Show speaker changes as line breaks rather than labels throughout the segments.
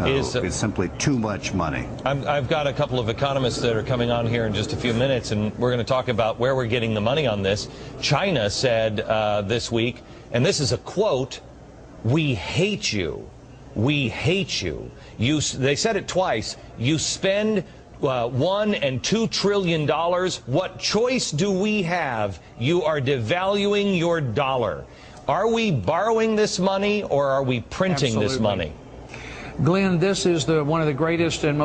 It's simply too much money.
I've got a couple of economists that are coming on here in just a few minutes, and we're going to talk about where we're getting the money on this. China said this week, and this is a quote, "We hate you. We hate you." They said it twice. You spend $1 and $2 trillion. What choice do we have? You are devaluing your dollar. Are we borrowing this money, or are we printing this money?
Glenn, this is one of the greatest and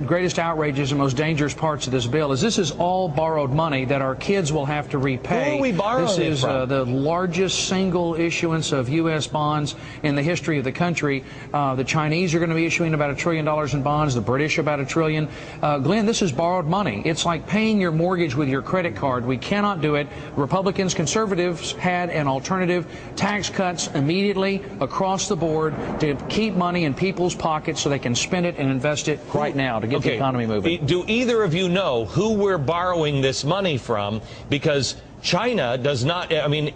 greatest outrages and most dangerous parts of this bill. This is all borrowed money that our kids will have to repay.
Who are we borrowing
This is the largest single issuance of U.S. bonds in the history of the country. The Chinese are going to be issuing about $1 trillion in bonds. The British about $1 trillion. Glenn, this is borrowed money. It's like paying your mortgage with your credit card. We cannot do it. Republicans, conservatives had an alternative: tax cuts immediately across the board to keep money in people's pockets so they can spend it and invest it right now to get the economy moving.
Do either of you know who we're borrowing this money from? Because China does not, I mean,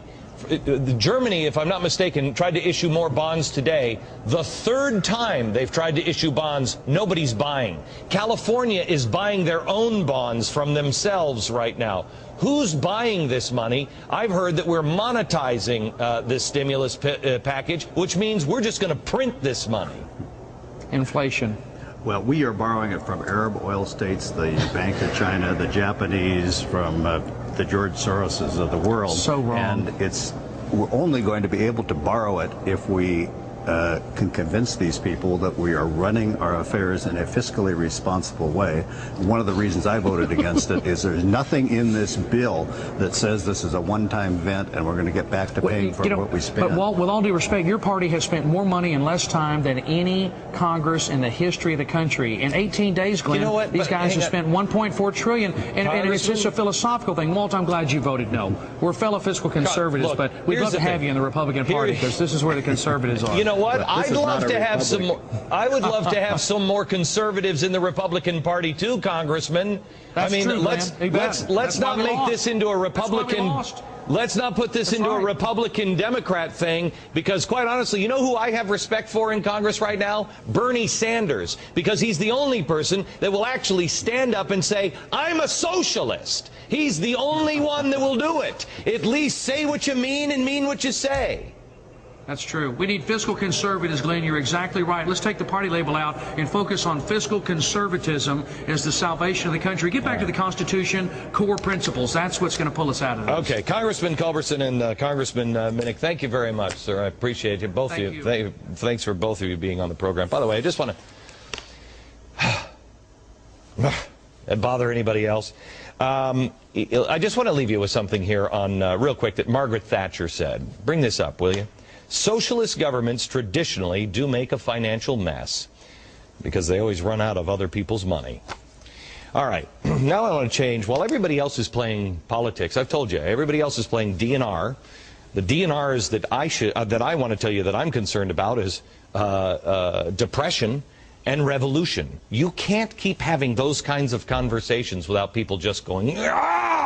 Germany, if I'm not mistaken, tried to issue more bonds today. The third time they've tried to issue bonds, nobody's buying. California is buying their own bonds from themselves right now. Who's buying this money? I've heard that we're monetizing this stimulus package, which means we're just going to print this money.
Inflation.
Well, we are borrowing it from Arab oil states, the Bank of China, the Japanese, from the George Soroses of the world.
So wrong.
And we're only going to be able to borrow it if we can convince these people that we are running our affairs in a fiscally responsible way. One of the reasons I voted against it is there's nothing in this bill that says this is a one-time event and we're going to get back to paying for what we spend.
But Walt, with all due respect, your party has spent more money in less time than any Congress in the history of the country. In 18 days, Glenn, these guys have spent $1.4 trillion, and it's just a philosophical thing. Walt, I'm glad you voted no. We're fellow fiscal conservatives, but we'd love to have you in the Republican Party, because this is where the conservatives are.
You know what? I'd love to have some more. I would love to have some more conservatives in the Republican Party too, Congressman.
That's
I mean,
true,
let's not make this into a Republican. Let's not put this into a Republican-Democrat thing, because quite honestly, you know who I have respect for in Congress right now? Bernie Sanders, because he's the only person that will actually stand up and say, I'm a socialist. He's the only one that will do it. At least say what you mean and mean what you say.
That's true. We need fiscal conservatives, Glenn. You're exactly right. Let's take the party label out and focus on fiscal conservatism as the salvation of the country. Get back to the Constitution, core principles. That's what's going to pull us out of this.
Okay. Congressman Culberson and Congressman Minnick, thank you very much, sir. I appreciate you. Both of you. Thanks for both of you being on the program. By the way, I just want to bother anybody else. I just want to leave you with something here on real quick that Margaret Thatcher said. Bring this up, will you? Socialist governments traditionally do make a financial mess because they always run out of other people's money. All right, now I want to change. While everybody else is playing politics, I've told you, everybody else is playing DNR. The DNRs that I want to tell you that I'm concerned about is depression and revolution. You can't keep having those kinds of conversations without people just going, ah!